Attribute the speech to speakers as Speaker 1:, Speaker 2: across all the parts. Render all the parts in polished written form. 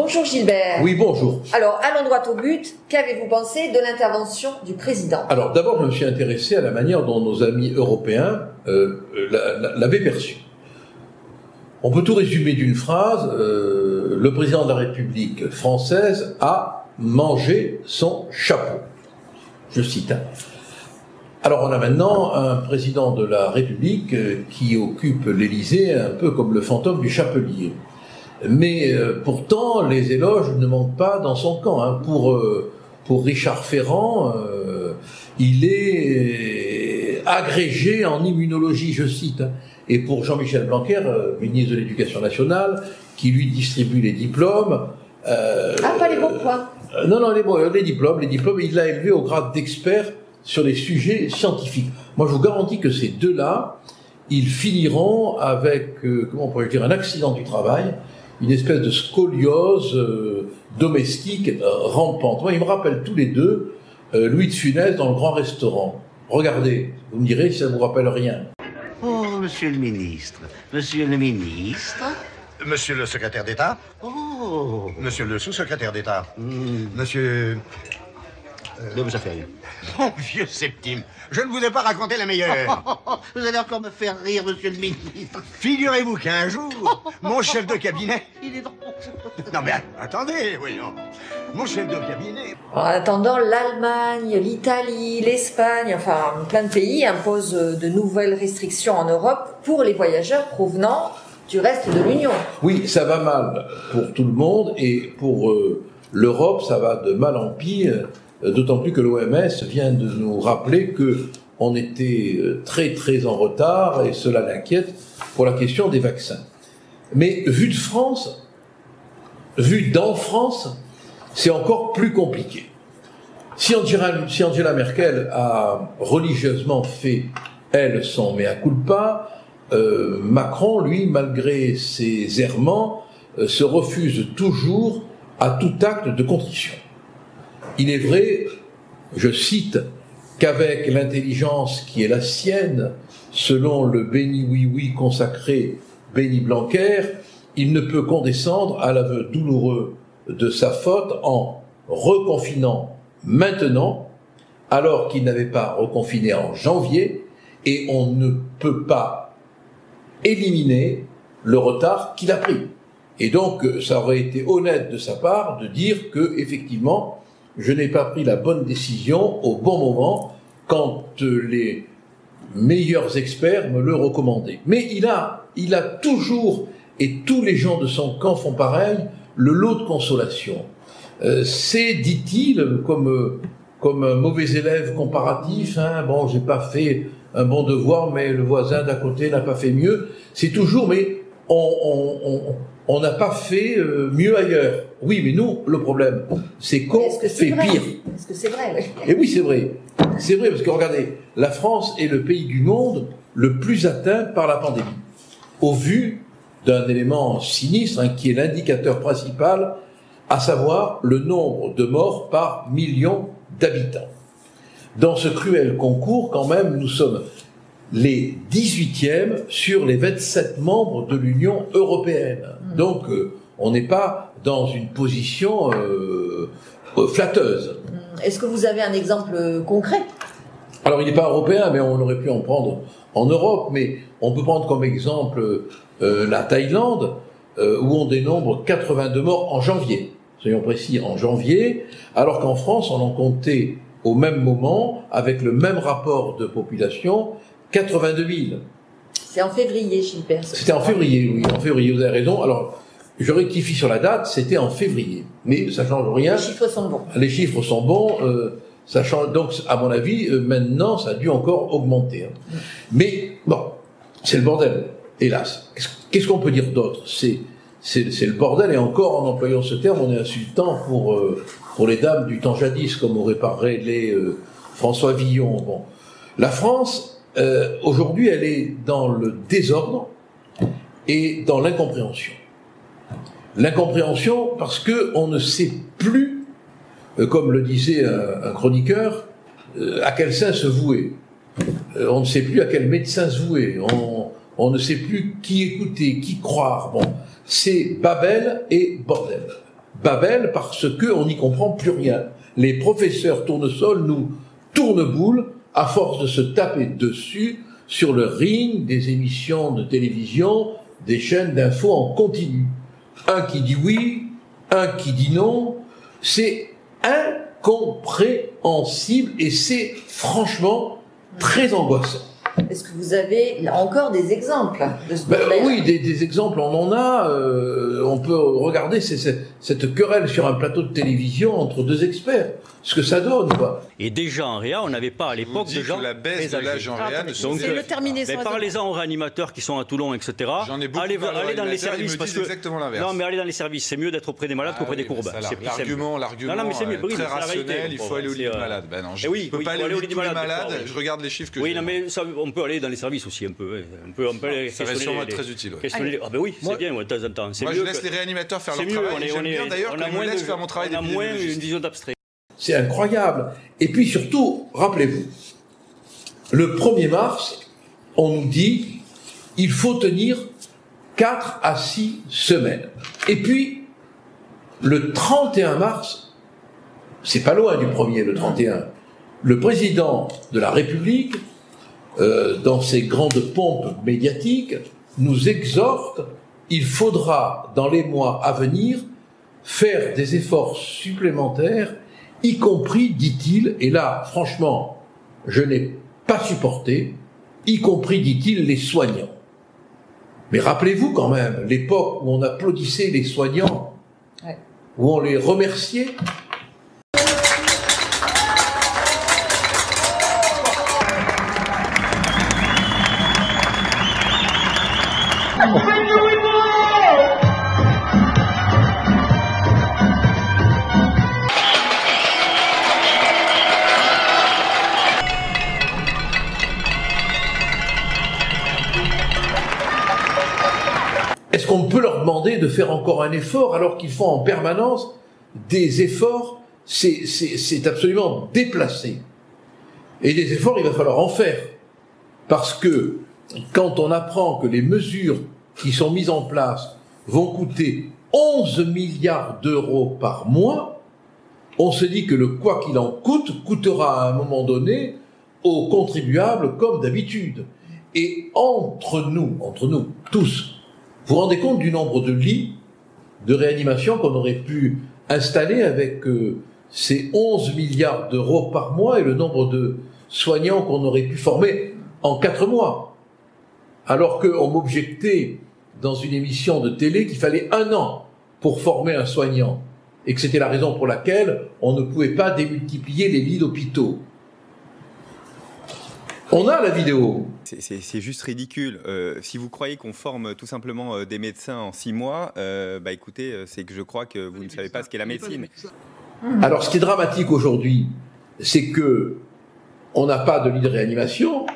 Speaker 1: Bonjour Gilbert.
Speaker 2: Oui, bonjour.
Speaker 1: Alors, allons droit au but. Qu'avez-vous pensé de l'intervention du président?
Speaker 2: Alors, d'abord, je me suis intéressé à la manière dont nos amis européens l'avaient perçu. On peut tout résumer d'une phrase. Le président de la République française a mangé son chapeau. Je cite. Alors, on a maintenant un président de la République qui occupe l'Élysée un peu comme le fantôme du chapelier. Mais pourtant, les éloges ne manquent pas dans son camp. Hein. Pour Richard Ferrand, il est agrégé en immunologie, je cite. Hein. Et pour Jean-Michel Blanquer, ministre de l'Éducation nationale, qui lui distribue les diplômes...
Speaker 1: pas les bons points.
Speaker 2: Non, les diplômes, il l'a élevé au grade d'expert sur les sujets scientifiques. Moi, je vous garantis que ces deux-là, ils finiront avec, comment pourrais-je dire, un accident du travail, une espèce de scoliose domestique rampante. Moi, ils me rappellent tous les deux Louis de Funès dans Le Grand Restaurant. Regardez, vous me direz si ça ne vous rappelle rien.
Speaker 3: Oh, monsieur le ministre. Monsieur le ministre.
Speaker 4: Monsieur le secrétaire d'État.
Speaker 3: Oh.
Speaker 4: Monsieur le sous-secrétaire d'État. Monsieur...
Speaker 3: Ne vous en faites rien.
Speaker 4: Mon vieux Septime, je ne vous ai pas raconté la meilleure.
Speaker 3: Vous allez encore me faire rire, monsieur le ministre.
Speaker 4: Figurez-vous qu'un jour, mon chef de cabinet...
Speaker 3: Il est drôle.
Speaker 4: Non mais attendez, voyons. Mon chef de cabinet...
Speaker 1: En attendant, l'Allemagne, l'Italie, l'Espagne, enfin plein de pays imposent de nouvelles restrictions en Europe pour les voyageurs provenant du reste de l'Union.
Speaker 2: Oui, ça va mal pour tout le monde et pour l'Europe, ça va de mal en pire. D'autant plus que l'OMS vient de nous rappeler qu'on était très très en retard et cela l'inquiète pour la question des vaccins. Mais vu de France, vu d'en France, c'est encore plus compliqué. Si Angela Merkel a religieusement fait, elle, son mea culpa, Macron, lui, malgré ses errements, se refuse toujours à tout acte de contrition. Il est vrai, je cite, qu'avec l'intelligence qui est la sienne, selon le béni oui-oui consacré Béni Blanquer, il ne peut condescendre à l'aveu douloureux de sa faute en reconfinant maintenant, alors qu'il n'avait pas reconfiné en janvier, et on ne peut pas éliminer le retard qu'il a pris. Et donc, ça aurait été honnête de sa part de dire que, effectivement, je n'ai pas pris la bonne décision au bon moment quand les meilleurs experts me le recommandaient. Mais il a toujours, et tous les gens de son camp font pareil, le lot de consolation. C'est, dit-il, comme un mauvais élève comparatif, hein, bon, j'ai pas fait un bon devoir, mais le voisin d'à côté n'a pas fait mieux. C'est toujours, mais on n'a pas fait mieux ailleurs. Oui, mais nous, le problème, c'est qu'on fait pire.
Speaker 1: Est-ce que c'est vrai?
Speaker 2: Et oui, c'est vrai. C'est vrai, parce que regardez, la France est le pays du monde le plus atteint par la pandémie. Au vu d'un élément sinistre, hein, qui est l'indicateur principal, à savoir le nombre de morts par million d'habitants. Dans ce cruel concours, quand même, nous sommes les 18e sur les 27 membres de l'Union européenne. Donc, on n'est pas dans une position flatteuse.
Speaker 1: Est-ce que vous avez un exemple concret?
Speaker 2: Alors, il n'est pas européen, mais on aurait pu en prendre en Europe. Mais on peut prendre comme exemple la Thaïlande, où on dénombre 82 morts en janvier. Soyons précis, en janvier, alors qu'en France, on en comptait au même moment, avec le même rapport de population, 82 000.
Speaker 1: C'est en février, Gilbert.
Speaker 2: C'était en février, oui, en février, vous avez raison. Alors, je rectifie sur la date, c'était en février. Mais ça change rien.
Speaker 1: Les chiffres sont bons.
Speaker 2: Les chiffres sont bons, ça change. Donc, à mon avis, maintenant, ça a dû encore augmenter. Hein. Mais, bon, c'est le bordel, hélas. Qu'est-ce qu'on peut dire d'autre? C'est le bordel, et encore, en employant ce terme, on est insultant pour les dames du temps jadis, comme aurait parlé François Villon. Bon. La France, aujourd'hui, elle est dans le désordre et dans l'incompréhension. L'incompréhension parce que on ne sait plus, comme le disait un chroniqueur, à quel saint se vouer. On ne sait plus à quel médecin se vouer. On ne sait plus qui écouter, qui croire. Bon, c'est Babel et bordel. Babel parce qu'on n'y comprend plus rien. Les professeurs tournesol nous tournent-boule à force de se taper dessus sur le ring des émissions de télévision, des chaînes d'infos en continu. Un qui dit oui, un qui dit non. C'est incompréhensible et c'est franchement très angoissant.
Speaker 1: Est-ce que vous avez là encore des exemples de ce modèle ?
Speaker 2: Oui, des exemples, on en a. On peut regarder cette querelle sur un plateau de télévision entre deux experts. Ce que ça donne, quoi.
Speaker 5: Et déjà en réa, on n'avait pas à l'époque de gens
Speaker 6: la baisse de l'âge en réa ne
Speaker 5: donc,
Speaker 7: c'est le terminé sans
Speaker 5: parlez-en aux réanimateurs qui sont à Toulon, etc.
Speaker 6: J'en ai beaucoup
Speaker 5: allez dans les services parce que
Speaker 6: exactement l'inverse.
Speaker 5: non, mais allez dans les services, c'est mieux d'être auprès des malades qu'auprès des courbes. C'est plus simple.
Speaker 6: L'argument
Speaker 5: très
Speaker 6: rationnel, il faut aller au lit du malade. Ben non, je ne peux pas aller au lit du malade. Je regarde les chiffres que
Speaker 5: oui, non, mais on peut aller dans les services aussi un peu.
Speaker 6: Ça va sûrement être très utile.
Speaker 5: Ah ben oui, c'est bien de temps en temps.
Speaker 6: Moi, je laisse les réanimateurs faire leur travail. J'aime bien d'ailleurs qu'on me laisse faire mon travail.
Speaker 5: On a moins une vision d'abstrait.
Speaker 2: C'est incroyable. Et puis surtout, rappelez-vous, le 1er mars, on nous dit il faut tenir 4 à 6 semaines. Et puis, le 31 mars, c'est pas loin du 1er, le 31, le président de la République, dans ses grandes pompes médiatiques, nous exhorte, il faudra, dans les mois à venir, faire des efforts supplémentaires, y compris, dit-il, et là, franchement, je n'ai pas supporté, y compris, dit-il, les soignants. Mais rappelez-vous quand même l'époque où on applaudissait les soignants, où on les remerciait. Est-ce qu'on peut leur demander de faire encore un effort alors qu'ils font en permanence des efforts? C'est absolument déplacé. Et des efforts, il va falloir en faire. Parce que quand on apprend que les mesures qui sont mises en place vont coûter 11 milliards d'euros par mois, on se dit que le quoi qu'il en coûte coûtera à un moment donné aux contribuables comme d'habitude. Et entre nous tous, vous vous rendez compte du nombre de lits de réanimation qu'on aurait pu installer avec ces 11 milliards d'euros par mois et le nombre de soignants qu'on aurait pu former en 4 mois. Alors qu'on m'objectait dans une émission de télé qu'il fallait 1 an pour former un soignant et que c'était la raison pour laquelle on ne pouvait pas démultiplier les lits d'hôpitaux. On a la vidéo.
Speaker 8: C'est juste ridicule. Si vous croyez qu'on forme tout simplement des médecins en 6 mois, écoutez, c'est que je crois que vous ne savez pas ce qu'est la médecine.
Speaker 2: Alors, ce qui est dramatique aujourd'hui, c'est que on n'a pas de lit de réanimation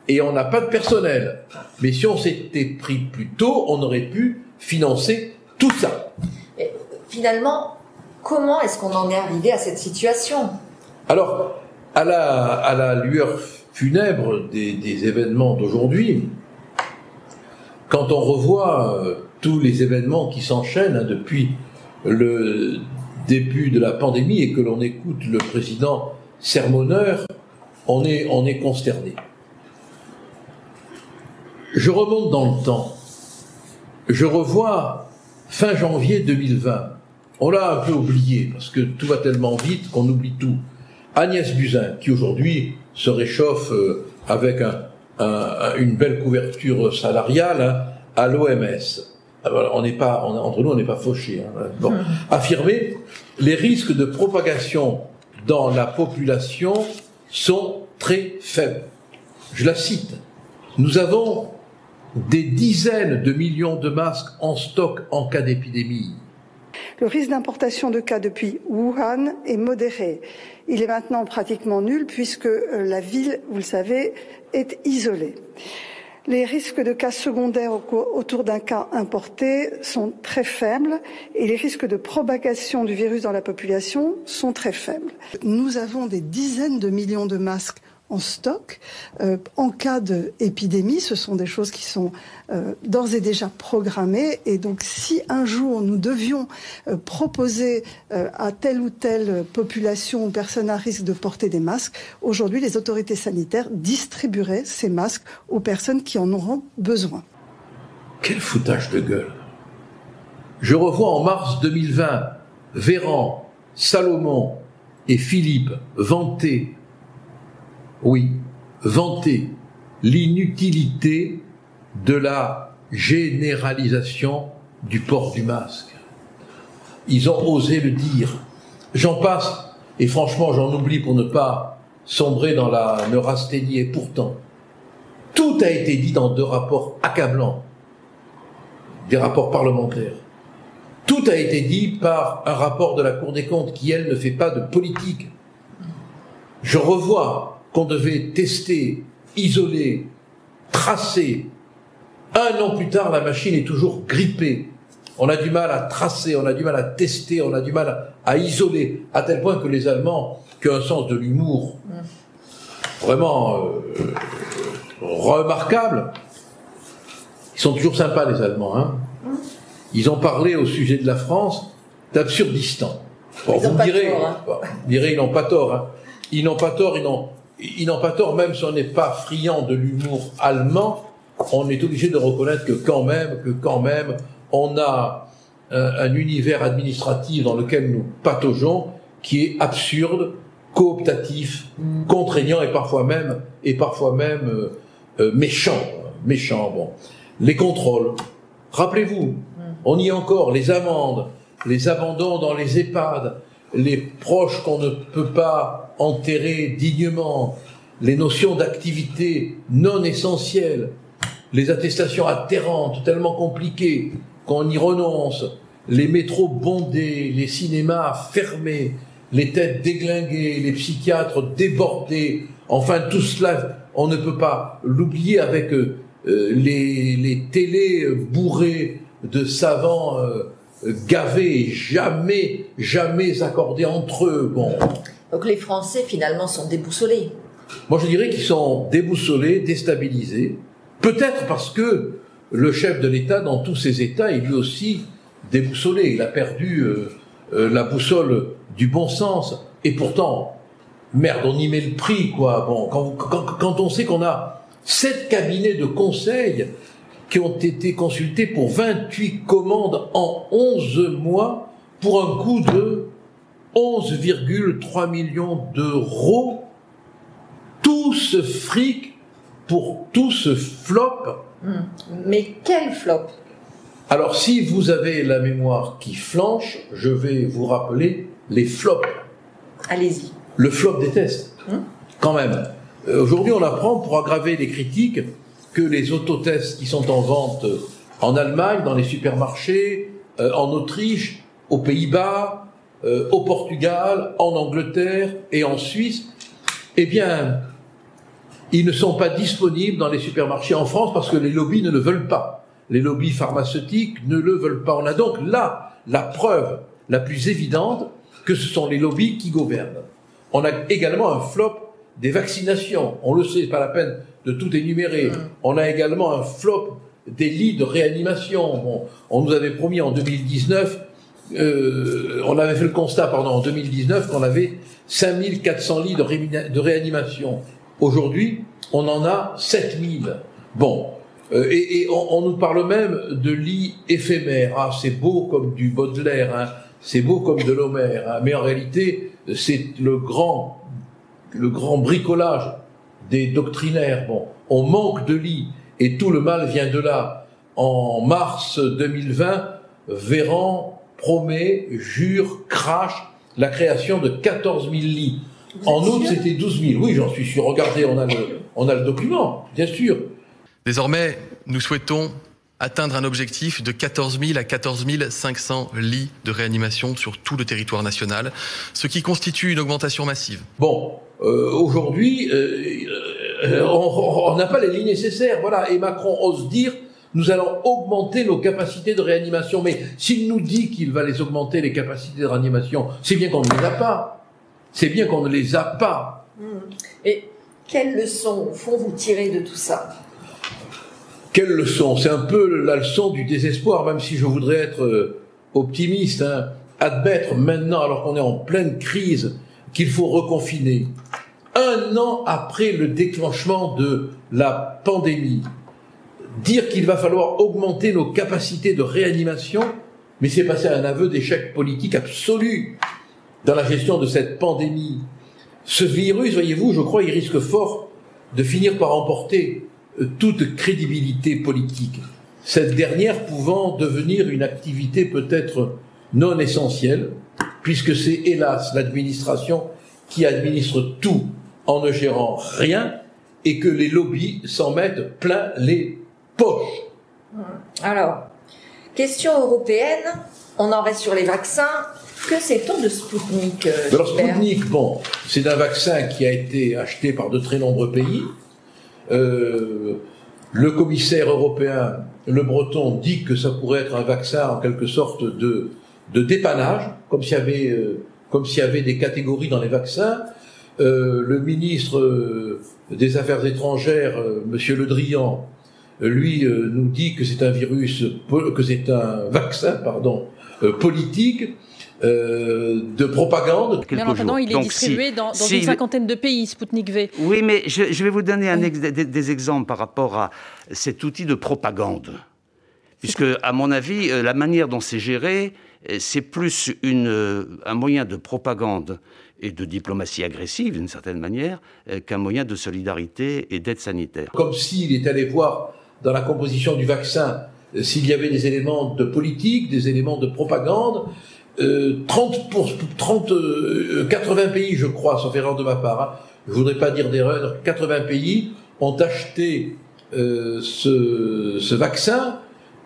Speaker 2: et on n'a pas de personnel. Mais si on s'était pris plus tôt, on aurait pu financer tout ça.
Speaker 1: Et finalement, comment est-ce qu'on en est arrivé à cette situation ?
Speaker 2: Alors, à la lueur funèbre des événements d'aujourd'hui, quand on revoit tous les événements qui s'enchaînent depuis le début de la pandémie et que l'on écoute le président sermonneur, on est consterné. Je remonte dans le temps. Je revois fin janvier 2020. On l'a un peu oublié parce que tout va tellement vite qu'on oublie tout. Agnès Buzyn, qui aujourd'hui se réchauffe avec une belle couverture salariale à l'OMS. Entre nous, on n'est pas fauchés. Bon. Affirmer, les risques de propagation dans la population sont très faibles. Je la cite. Nous avons des dizaines de millions de masques en stock en cas d'épidémie.
Speaker 9: Le risque d'importation de cas depuis Wuhan est modéré. Il est maintenant pratiquement nul puisque la ville, vous le savez, est isolée. Les risques de cas secondaires autour d'un cas importé sont très faibles et les risques de propagation du virus dans la population sont très faibles. Nous avons des dizaines de millions de masques en stock en cas d'épidémie. Ce sont des choses qui sont d'ores et déjà programmées. Et donc, si un jour nous devions proposer à telle ou telle population ou personne à risque de porter des masques, aujourd'hui, les autorités sanitaires distribueraient ces masques aux personnes qui en auront besoin.
Speaker 2: Quel foutage de gueule! Je revois en mars 2020 Véran, Salomon et Philippe vanter l'inutilité de la généralisation du port du masque. Ils ont osé le dire. J'en passe, et franchement j'en oublie pour ne pas sombrer dans la neurasthénie, et pourtant, tout a été dit dans 2 rapports accablants, des rapports parlementaires. Tout a été dit par un rapport de la Cour des comptes qui, elle, ne fait pas de politique. Je revois qu'on devait tester, isoler, tracer. 1 an plus tard, la machine est toujours grippée. On a du mal à tracer, on a du mal à tester, on a du mal à isoler, à tel point que les Allemands, qui ont un sens de l'humour vraiment remarquable, ils sont toujours sympas, les Allemands, hein. Ils ont parlé au sujet de la France d'Absurdistan. Bon, vous me direz, ils n'ont pas tort. Hein. Ils n'ont pas tort, ils n'ont pas tort, même si on n'est pas friand de l'humour allemand, on est obligé de reconnaître que quand même, on a un univers administratif dans lequel nous pataugeons, qui est absurde, cooptatif, contraignant et parfois même méchant. Bon, les contrôles. Rappelez-vous. On y est encore, les amendes, les abandons dans les EHPAD, les proches qu'on ne peut pas enterrer dignement, les notions d'activité non essentielles, les attestations atterrantes tellement compliquées qu'on y renonce, les métros bondés, les cinémas fermés, les têtes déglinguées, les psychiatres débordés, enfin tout cela, on ne peut pas l'oublier avec les télés bourrées de savants gavés et jamais accordés entre eux. Bon.
Speaker 1: Donc les Français finalement sont déboussolés.
Speaker 2: Moi je dirais qu'ils sont déboussolés, déstabilisés, peut-être parce que le chef de l'État dans tous ses États est lui aussi déboussolé. Il a perdu la boussole du bon sens. Et pourtant, merde, on y met le prix, quoi. Bon, quand on sait qu'on a 7 cabinets de conseil qui ont été consultés pour 28 commandes en 11 mois pour un coût de 11,3 millions d'euros. Tout ce fric pour tout ce flop.
Speaker 1: Mais quel flop?
Speaker 2: Alors, si vous avez la mémoire qui flanche, je vais vous rappeler les flops.
Speaker 1: Allez-y.
Speaker 2: Le flop des tests, quand même. Aujourd'hui, on apprend, pour aggraver les critiques, que les autotests qui sont en vente en Allemagne, dans les supermarchés, en Autriche, aux Pays-Bas, au Portugal, en Angleterre et en Suisse, eh bien, ils ne sont pas disponibles dans les supermarchés en France parce que les lobbies ne le veulent pas. Les lobbies pharmaceutiques ne le veulent pas. On a donc là la preuve la plus évidente que ce sont les lobbies qui gouvernent. On a également un flop des vaccinations. On le sait, c'est pas la peine de tout énumérer. On a également un flop des lits de réanimation. Bon, on nous avait promis en 2019, on avait fait le constat, en 2019, qu'on avait 5400 lits de réanimation. Aujourd'hui, on en a 7000. Bon, et on nous parle même de lits éphémères. Ah, c'est beau comme du Baudelaire, hein, c'est beau comme de l'Homère, hein, mais en réalité, c'est le grand bricolage des doctrinaires. Bon, on manque de lits, et tout le mal vient de là. En mars 2020, Véran promet, jure, crache la création de 14 000 lits. En août, c'était 12 000. Oui, j'en suis sûr. Regardez, on a le document, bien sûr.
Speaker 7: Désormais, nous souhaitons atteindre un objectif de 14 000 à 14 500 lits de réanimation sur tout le territoire national, ce qui constitue une augmentation massive.
Speaker 2: Bon, aujourd'hui, on n'a pas les lits nécessaires, voilà. Et Macron ose dire, nous allons augmenter nos capacités de réanimation. Mais s'il nous dit qu'il va les augmenter, les capacités de réanimation, c'est bien qu'on ne les a pas. C'est bien qu'on ne les a pas.
Speaker 1: Et Quelle leçon, au fond, vous tirez de tout ça?
Speaker 2: Quelle leçon? C'est un peu la leçon du désespoir, même si je voudrais être optimiste, hein. Admettre maintenant, alors qu'on est en pleine crise, qu'il faut reconfiner. 1 an après le déclenchement de la pandémie, dire qu'il va falloir augmenter nos capacités de réanimation, mais c'est passer à un aveu d'échec politique absolu dans la gestion de cette pandémie. Ce virus, voyez-vous, je crois, il risque fort de finir par emporter toute crédibilité politique, cette dernière pouvant devenir une activité peut-être non essentielle, puisque c'est hélas l'administration qui administre tout en ne gérant rien et que les lobbies s'en mettent plein les poches.
Speaker 1: Alors, question européenne, on en reste sur les vaccins. Que sait-on de Sputnik,
Speaker 2: Alors Sputnik, bon, c'est un vaccin qui a été acheté par de très nombreux pays. Le commissaire européen, Le Breton, dit que ça pourrait être un vaccin en quelque sorte de dépannage, comme s'il y avait des catégories dans les vaccins. Le ministre des Affaires étrangères, Monsieur Le Drian, lui nous dit que c'est un vaccin, politique. De propagande.
Speaker 10: Bien entendu, il est distribué dans une cinquantaine de pays, Sputnik V.
Speaker 3: Oui, mais je vais vous donner des exemples par rapport à cet outil de propagande. Puisque, à mon avis, la manière dont c'est géré, c'est plus un moyen de propagande et de diplomatie agressive, d'une certaine manière, qu'un moyen de solidarité et d'aide sanitaire.
Speaker 2: Comme s'il est allé voir dans la composition du vaccin s'il y avait des éléments de politique, des éléments de propagande. 80 pays, je crois, sauf erreur de ma part, hein, je voudrais pas dire d'erreur, 80 pays ont acheté ce vaccin,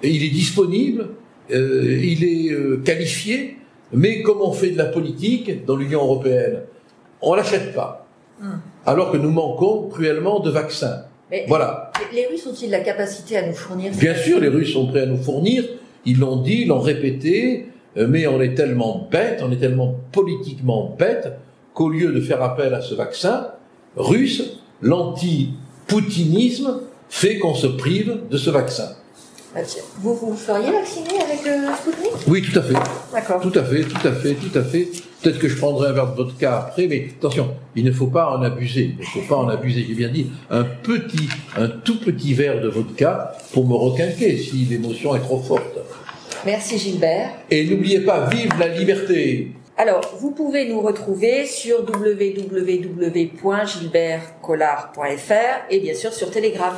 Speaker 2: et il est disponible, il est qualifié, mais comme on fait de la politique dans l'Union européenne, on l'achète pas, alors que nous manquons cruellement de vaccins.
Speaker 1: Mais
Speaker 2: voilà.
Speaker 1: Les Russes ont-ils la capacité à nous fournir?
Speaker 2: Bien sûr, les Russes sont prêts à nous fournir, ils l'ont dit, ils l'ont répété, mais on est tellement bête, on est tellement politiquement bête, qu'au lieu de faire appel à ce vaccin russe, l'anti-poutinisme fait qu'on se prive de ce vaccin.
Speaker 1: Vous vous feriez vacciner avec le Sputnik?
Speaker 2: Oui, tout à fait.
Speaker 1: D'accord.
Speaker 2: Tout à fait. Peut-être que je prendrai un verre de vodka après, mais attention, il ne faut pas en abuser. J'ai bien dit, un tout petit verre de vodka pour me requinquer si l'émotion est trop forte.
Speaker 1: Merci Gilbert.
Speaker 2: Et n'oubliez pas, vive la liberté!
Speaker 1: Alors, vous pouvez nous retrouver sur www.gilbertcollard.fr et bien sûr sur Telegram.